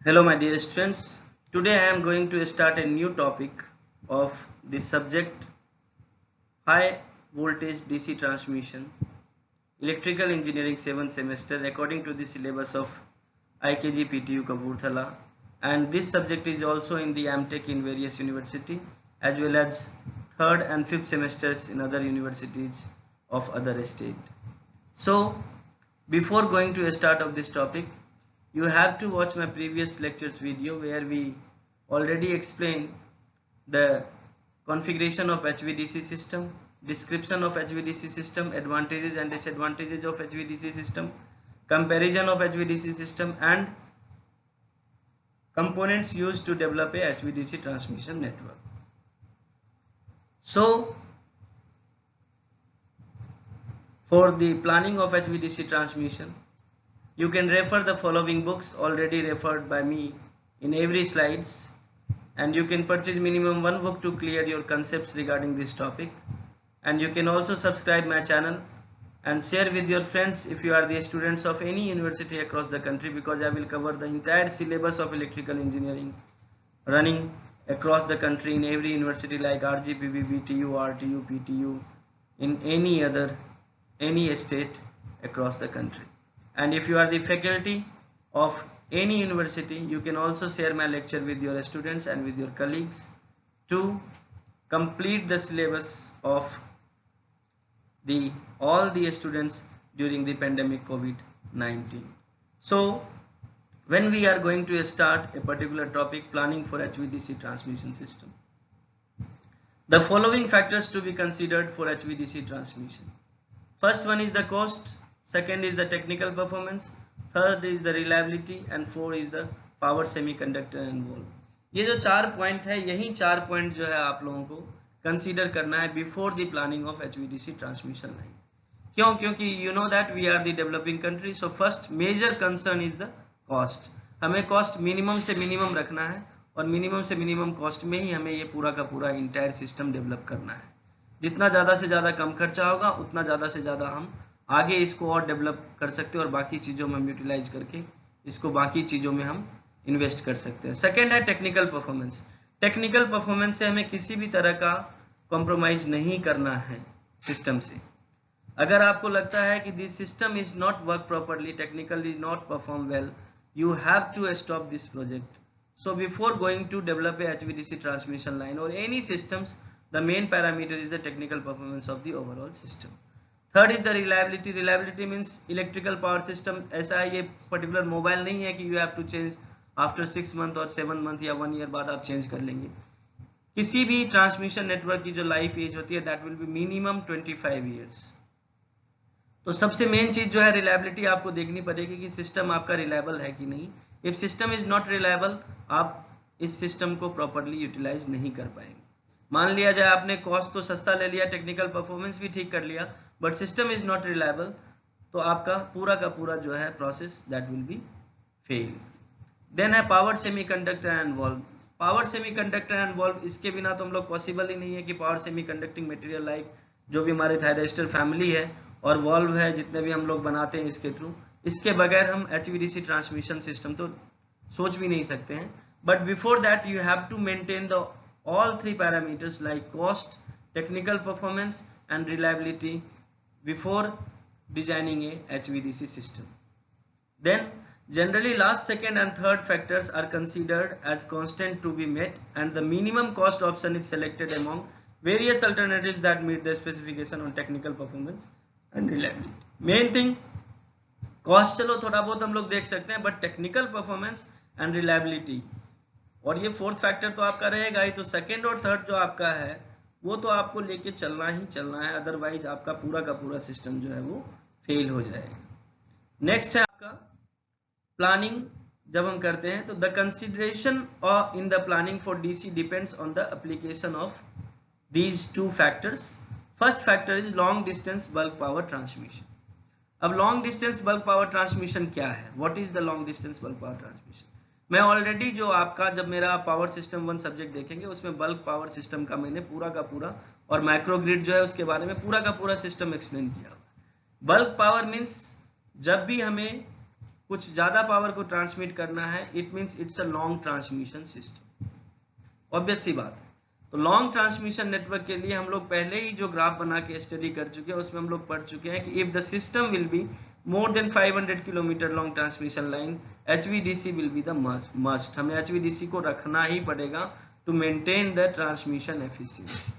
Hello my dear students, today I am going to start a new topic of the subject high voltage DC transmission, electrical engineering 7th semester according to the syllabus of IKG PTU Kapurthala, and this subject is also in the AMTech in various university as well as 3rd and 5th semesters in other universities of other state. So before going to a start of this topic, you have to watch my previous lectures video where we already explained the configuration of HVDC system, description of HVDC system, advantages and disadvantages of HVDC system, comparison of HVDC system and components used to develop a HVDC transmission network. So for the planning of HVDC transmission, you can refer the following books already referred by me in every slides, and you can purchase minimum one book to clear your concepts regarding this topic. And you can also subscribe my channel and share with your friends if you are the students of any university across the country, because I will cover the entire syllabus of electrical engineering running across the country in every university like RGPB, BTU, RTU, PTU, in any state across the country. And if you are the faculty of any university, you can also share my lecture with your students and with your colleagues to complete the syllabus of all the students during the pandemic COVID-19. So when we are going to start a particular topic, planning for HVDC transmission system, the following factors to be considered for HVDC transmission. First one is the cost, second is the technical performance, third is the reliability and fourth is the power semiconductor involved. ये जो चार point है, यही चार point जो है आप लोगों को कंसीडर करना है before the planning of HVDC transmission line. क्यों? क्योंकि you know that we are the developing country, so first major concern is the cost. हमें कॉस्ट मिनिमम से मिनिमम रखना है और मिनिमम से मिनिमम कॉस्ट में ही हमें ये पूरा का पूरा इंटायर सिस्टम डेवलप करना है. जितना ज़्यादा से ज़्यादा कम खर्चा होगा उतना ज़्यादा से ज़्यादा हम आगे इसको और डेवलप कर सकते हैं और बाकी चीज़ों में हम यूटिलाइज करके इसको बाकी चीज़ों में हम इन्वेस्ट कर सकते हैं. सेकेंड है टेक्निकल परफॉर्मेंस. टेक्निकल परफॉर्मेंस से हमें किसी भी तरह का कॉम्प्रोमाइज नहीं करना है सिस्टम से. अगर आपको लगता है कि this system is not work properly, technically not perform well, you have to stop this project. So before going to develop a HVDC transmission line or any systems, the main parameter is the technical performance of the overall system. Third is the reliability. Reliability means electrical power system. ऐसा ये particular mobile नहीं है कि you have to change after 6 month और 7 month या 1 year बाद आप change कर लेंगे. किसी भी ट्रांसमिशन नेटवर्क की जो लाइफ एज होती है that will be minimum 25 years. तो सबसे मेन चीज जो है रिलायबिलिटी आपको देखनी पड़ेगी कि सिस्टम आपका रिलायबल है कि नहीं. If system is not reliable, आप इस सिस्टम को प्रॉपर्ली यूटिलाइज नहीं कर पाएंगे. मान लिया जाए आपने कॉस्ट तो सस्ता ले लिया, टेक्निकल परफॉर्मेंस भी ठीक कर लिया, but system is not reliable, तो आपका पूरा का पूरा जो है process that will be fail. Then है power semiconductor and valve. Power semiconductor and valve, इसके बिना तो हम लोग पॉसिबल ही नहीं है कि पावर सेमीकंडक्टिंग मटेरियल लाइक जो भी हमारे थायरिस्टर फैमिली है और वॉल्व है जितने भी हम लोग बनाते हैं इसके थ्रू, इसके बगैर हम HVDC ट्रांसमिशन सिस्टम तो सोच भी नहीं सकते हैं. But before that you have to maintain the all three parameters like cost, technical performance and reliability before designing a HVDC system. Then generally last, second and third factors are considered as constant to be met and the minimum cost option is selected among various alternatives that meet the specification on technical performance and reliability. Main thing cost चलो थोड़ा बहुत हम लोग देख सकते हैं, but technical performance and reliability और ये फोर्थ फैक्टर तो आपका रहेगा ही. तो सेकेंड और थर्ड जो आपका है वो तो आपको लेके चलना ही चलना है, अदरवाइज आपका पूरा का पूरा सिस्टम जो है वो फेल हो जाएगा. नेक्स्ट है आपका प्लानिंग. जब हम करते हैं तो the consideration in the planning for DC depends on the application of these two factors. First factor is long distance bulk power transmission. अब long distance bulk power transmission क्या है? What is the long distance bulk power transmission? मैं already जो आपका जब मेरा power system 1 subject देखेंगे उसमें बल्क पावर सिस्टम का मैंने पूरा का पूरा और माइक्रोग्रिड जो है उसके बारे में पूरा का पूरा सिस्टम एक्सप्लेन किया. बल्क पावर मीन्स जब भी हमें कुछ ज्यादा पावर को ट्रांसमिट करना है, it means it's a long transmission system. Obvious सी बात है। तो लॉन्ग ट्रांसमिशन नेटवर्क के लिए हम लोग पहले ही जो ग्राफ बना के स्टडी कर चुके हैं उसमें हम लोग पढ़ चुके हैं कि if the system will be more than 500 kilometre long transmission line, HVDC will be the must. हमें HVDC को रखना ही पड़ेगा to maintain the transmission efficiency.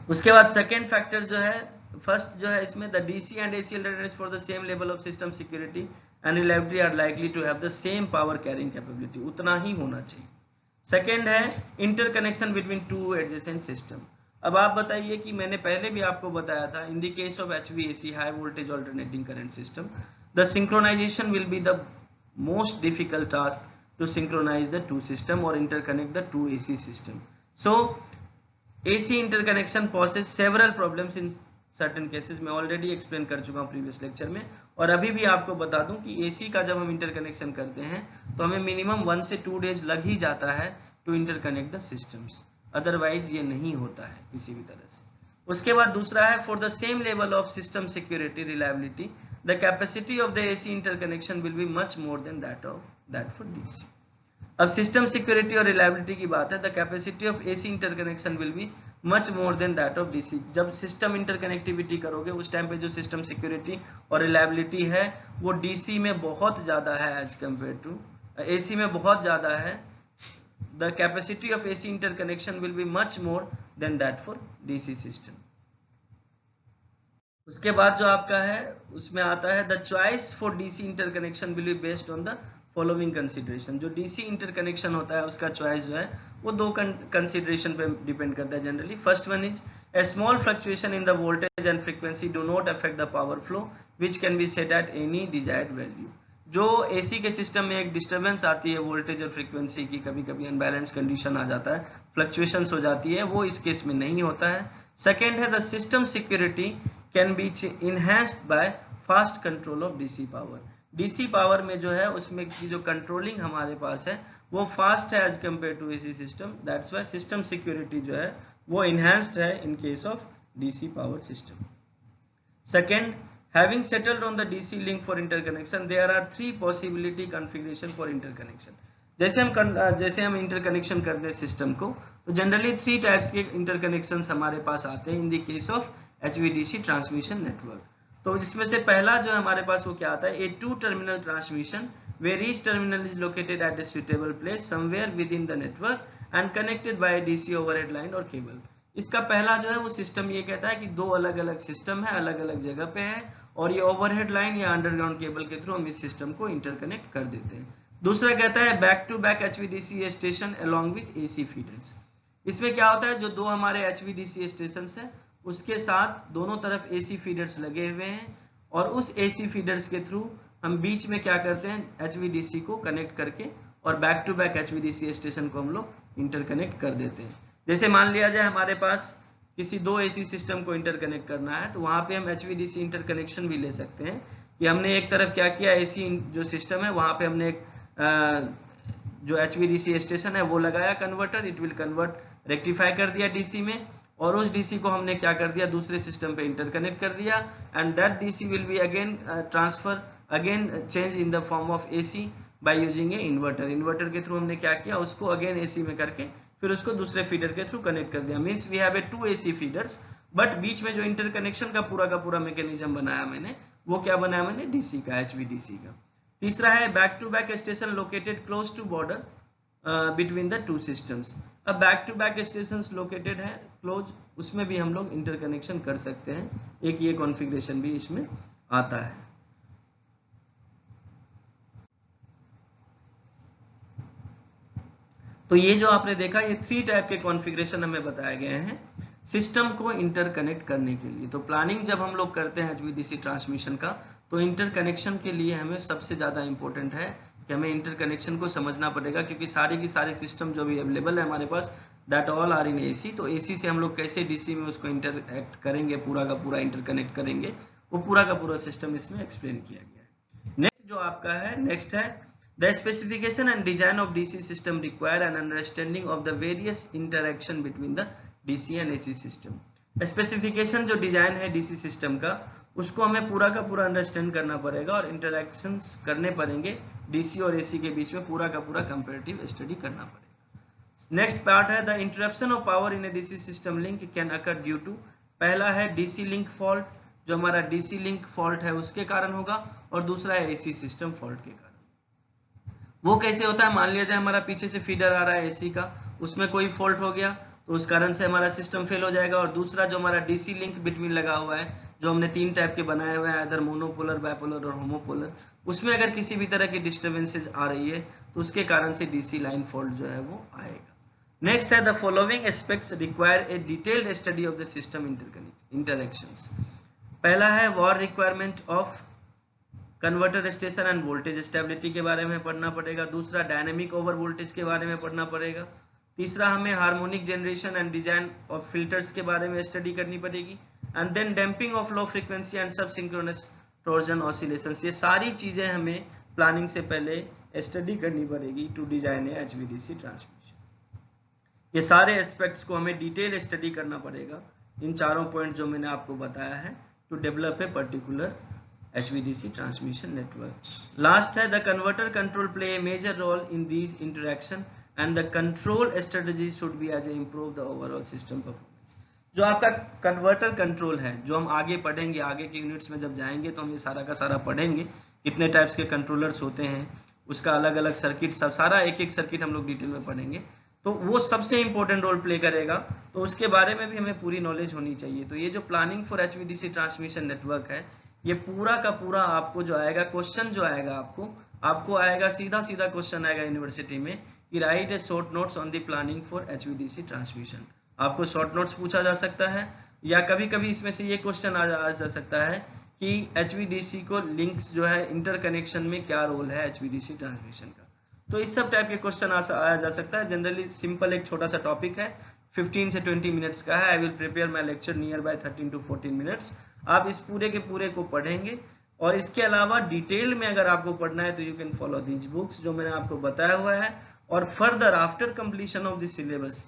उसके बाद सेकेंड फैक्टर जो है, फर्स्ट जो है इसमें the DC and AC alternatives for the same level of system security and reliability are likely to have the same power carrying capability, उतना ही होना चाहिए। सेकेंड है interconnection between two adjacent system. अब आप बताइए कि मैंने पहले भी आपको बताया था, in the case of HVAC high voltage alternating current system, the synchronization will be the most difficult task to synchronize the two system और interconnect the two AC system. So AC interconnection poses several problems in certain cases. मैं already explain कर चुका हूँ previous lecture में, और अभी भी आपको बता दूं कि AC का जब हम इंटरकनेक्शन करते हैं तो हमें मिनिमम 1 से 2 डेज लग ही जाता है to interconnect the systems, otherwise ये नहीं होता है किसी भी तरह से। उसके बाद दूसरा है for the same level of system security reliability the capacity of the AC interconnection will be much more than that for DC। अब सिस्टम सिक्योरिटी और रिलायबिलिटी की बात है, the capacity of AC interconnection will be much more than that of DC। जब system interconnectivity करोगे उस time पे जो सिस्टम सिक्योरिटी और रिलायबिलिटी है वो DC में बहुत ज्यादा है एज कम्पेयर टू AC में बहुत ज्यादा है। The capacity of AC interconnection will be much more than that for DC system. उसके बाद जो आपका है उसमें आता है the choice for DC interconnection will be based on the following consideration. जो DC इंटरकनेक्शन होता है उसका चॉइस जो है वो दो कंसिडरेशन पे डिपेंड करता है generally. First one is a small fluctuation in the voltage and frequency do not affect the power flow which can be set at any desired value. जो AC के सिस्टम में एक डिस्टर्बेंस आती है voltage और frequency की, कभी कभी अनबैलेंस कंडीशन आ जाता है, फ्लक्चुएशंस हो जाती है, वो इस केस में नहीं होता है। सेकेंड है the system security can be enhanced by fast control of DC power. DC power में जो है उसमें की जो कंट्रोलिंग हमारे पास है वो फास्ट है as compare to AC system, that's why system security जो है वो इनहैंस्ड है in case of DC power system. Second, having settled on the DC link for interconnection, there are 3 possibility configuration for interconnection। जैसे हम interconnection करते हैं system को तो जनरली 3 टाइप्स के इंटरकनेक्शंस हमारे पास आते हैं इन the case of HVDC transmission network. तो इसमें से पहला जो हमारे पास वो क्या आता है, ए 2 terminal transmission where each terminal is located at a suitable place somewhere within the network and connected by a DC overhead line or cable। इसका पहला जो है वो सिस्टम ये कहता है कि 2 अलग अलग सिस्टम है, अलग अलग जगह पे है, और ये ओवरहेड लाइन या अंडरग्राउंड केबल के थ्रू हम इस सिस्टम को इंटरकनेक्ट कर देते हैं। दूसरा कहता है back to back HVDC station along with AC feeders. इसमें क्या होता है, जो 2 हमारे HVDC स्टेशन है उसके साथ दोनों तरफ AC फीडर्स लगे हुए हैं, और उस AC फीडर्स के थ्रू हम बीच में क्या करते हैं HVDC को कनेक्ट करके और back to back HVDC station को हम लोग इंटरकनेक्ट कर देते हैं। जैसे मान लिया जाए हमारे पास किसी 2 AC सिस्टम को इंटरकनेक्ट करना है तो वहां पे हम HVDC इंटरकनेक्शन भी ले सकते हैं कि हमने एक तरफ क्या किया, AC जो सिस्टम है वहां पे हमने एक जो HVDC स्टेशन है वो लगाया converter, it will convert rectify कर दिया DC में, और उस DC को हमने क्या कर दिया दूसरे सिस्टम पे इंटरकनेक्ट कर दिया, and that DC will be again transfer again change in the form of AC by using A inverter. Inverter के थ्रू हमने क्या किया, उसको अगेन AC में करके फिर उसको दूसरे फीडर के थ्रू कनेक्ट कर दिया। Means we have a 2 AC feeders, but बीच में जो इंटरकनेक्शन का पूरा मैकेनिज्म बनाया मैंने वो क्या बनाया मैंने, DC का, HVDC का। तीसरा है back to back station located close to border between the 2 systems. अब back to back station located है क्लोज, उसमें भी हम लोग इंटरकनेक्शन कर सकते हैं, एक ये कॉन्फ़िगरेशन भी इसमें आता है। तो ये जो आपने देखा ये 3 टाइप के कॉन्फ़िगरेशन हमें बताए गए हैं सिस्टम को इंटरकनेक्ट करने के लिए। तो प्लानिंग जब हम लोग करते हैं HVDC ट्रांसमिशन का तो इंटरकनेक्शन के लिए हमें सबसे ज़्यादा इंपॉर्टेंट है कि हमें इंटरकनेक्शन को समझना पड़ेगा, क्योंकि सारे की सारे सिस्टम जो भी अवेलेबल है हमारे पास that all are in AC। तो AC से हम लोग कैसे DC में उसको इंटरएक्ट करेंगे, पूरा का पूरा इंटरकनेक्ट करेंगे, वो पूरा का पूरा सिस्टम इसमें एक्सप्लेन किया गया है। नेक्स्ट जो आपका है, नेक्स्ट है The specification and design of DC system require an understanding of the various interaction between the DC and AC system। Specification जो डिजाइन है DC सिस्टम का उसको हमें पूरा का पूरा अंडरस्टैंड करना पड़ेगा और इंटरैक्शंस करने पड़ेंगे डीसी और एसी के बीच में, पूरा का पूरा कंपैरेटिव स्टडी करना पड़ेगा। नेक्स्ट पार्ट है the interruption of power in a DC system link can occur due to, पहला है डीसी लिंक फॉल्ट, जो हमारा डीसी लिंक फॉल्ट है उसके कारण होगा, और दूसरा है एसी सिस्टम फॉल्ट के कारण। वो कैसे होता है, मान लिया जाए हमारा पीछे से फीडर आ रहा है एसी का, उसमें कोई फॉल्ट हो गया तो उस कारण से हमारा सिस्टम फेल हो जाएगा, और दूसरा जो हमारा डीसी लिंक बिटवीन लगा हुआ है, जो हमने 3 टाइप के बनाए हुए हैं, इधर मोनोपोलर, बाइपोलर और होमोपोलर, उसमें अगर किसी भी तरह की डिस्टर्बेंसेज आ रही है तो उसके कारण से डीसी लाइन फॉल्ट जो है वो आएगा। नेक्स्ट है the following aspects require a detailed study of the system interactions. पहला है war requirement of converter station end voltage stability के बारे में पढ़ना पड़ेगा, दूसरा डायनेमिक ओवर वोल्टेज के बारे में पढ़ना पड़ेगा, तीसरा हमें harmonic generation and design of filters के बारे में स्टडी करनी पड़ेगी, and then damping of low frequency and sub synchronous torsion oscillations. ये सारी चीजें हमें प्लानिंग से पहले स्टडी करनी पड़ेगी to design a HVDC transmission. ये सारे एस्पेक्ट्स को हमें डिटेल स्टडी करना पड़ेगा, इन चारों पॉइंट जो मैंने आपको बताया है, to develop a particular HVDC transmission network. Last है the converter control play a major role in these interaction and the control strategy should be as a improve the overall system performance. जो आपका converter control है, जो हम आगे पढ़ेंगे, आगे के यूनिट्स में जब जाएंगे तो हम ये सारा का सारा पढ़ेंगे, कितने टाइप्स के कंट्रोलर्स होते हैं, उसका अलग अलग सर्किट, सब सारा एक एक सर्किट हम लोग डिटेल में पढ़ेंगे, तो वो सबसे इंपॉर्टेंट रोल प्ले करेगा, तो उसके बारे में भी हमें पूरी नॉलेज होनी चाहिए। तो ये जो planning for HVDC transmission network है, ये पूरा का पूरा आपको जो आएगा, क्वेश्चन जो आएगा आपको आएगा, सीधा सीधा क्वेश्चन आएगा यूनिवर्सिटी में कि right A short notes on the planning for HVDC transmission. आपको शॉर्ट नोट्स पूछा जा सकता है, या कभी कभी इसमें से ये क्वेश्चन आ जा सकता है कि HVDC को लिंक्स जो है इंटरकनेक्शन में क्या रोल है HVDC ट्रांसमिशन का। तो इस सब टाइप के क्वेश्चन आया जा सकता है। जनरली सिंपल एक छोटा सा टॉपिक है, 15 से 20 मिनट्स का है। आई will prepare my lecture near by 13 to 14 minutes. आप इस पूरे के पूरे को पढ़ेंगे, और इसके अलावा डिटेल में अगर आपको पढ़ना है तो you can follow these books जो मैंने आपको बताया हुआ है। और further after completion of this syllabus,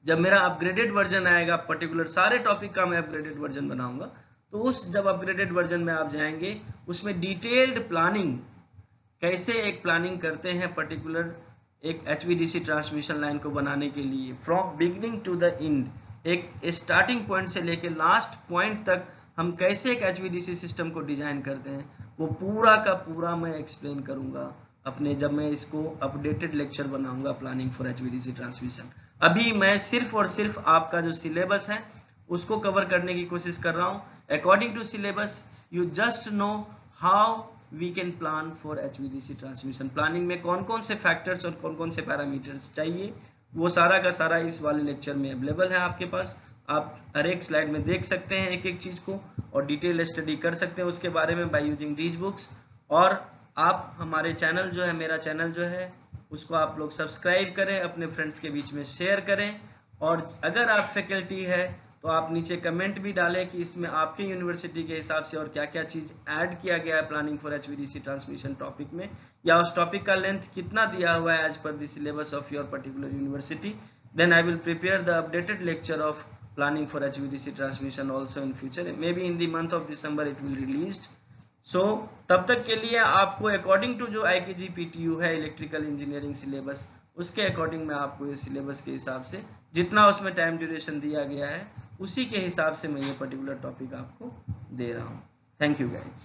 जब मेरा अपग्रेडेड वर्जन आएगा, पर्टिकुलर सारे टॉपिक का मैं अपग्रेडेड वर्जन बनाऊंगा, तो उस जब अपग्रेडेड वर्जन में आप जाएंगे, उसमें डिटेल्ड प्लानिंग, कैसे एक प्लानिंग करते हैं पर्टिकुलर एक HVDC ट्रांसमिशन लाइन को बनाने के लिए, from beginning to the end, एक स्टार्टिंग पॉइंट से लेके लास्ट पॉइंट तक हम कैसे एक HVDC सिस्टम को डिजाइन करते हैं, वो पूरा का पूरा मैं एक्सप्लेन करूंगा अपने, जब मैं इसको अपडेटेड लेक्चर बनाऊंगा प्लानिंग फॉर HVDC ट्रांसमिशन। अभी मैं सिर्फ और सिर्फ आपका जो सिलेबस है उसको कवर करने की कोशिश कर रहा हूं। According to syllabus you just know how we can plan for HVDC transmission. Planning में कौन कौन से फैक्टर्स और कौन कौन से पैरामीटर्स चाहिए, वो सारा का सारा इस वाले लेक्चर में अवेलेबल है आपके पास। आप हर एक स्लाइड में देख सकते हैं एक एक चीज को, और डिटेल स्टडी कर सकते हैं उसके बारे में बाय यूजिंग दीज बुक्स। और आप हमारे चैनल जो है, मेरा चैनल जो है, उसको आप लोग सब्सक्राइब करें, अपने फ्रेंड्स के बीच में शेयर करें, और अगर आप फैकल्टी है तो आप नीचे कमेंट भी डालें कि इसमें आपके यूनिवर्सिटी के हिसाब से और क्या क्या चीज ऐड किया गया है planning for HVDC transmission topic में, या उस टॉपिक का लेंथ कितना दिया हुआ है as per the syllabus of your particular university. Then I will prepare the updated lecture of planning for HVDC transmission also in future, may be in the month of December it will released. So तब तक के लिए आपको according to जो IKG PTU है electrical engineering syllabus, उसके according मैं आपको ये सिलेबस के हिसाब से जितना उसमें टाइम ड्यूरेशन दिया गया है उसी के हिसाब से मैं ये पर्टिकुलर टॉपिक आपको दे रहा हूँ। Thank you guys.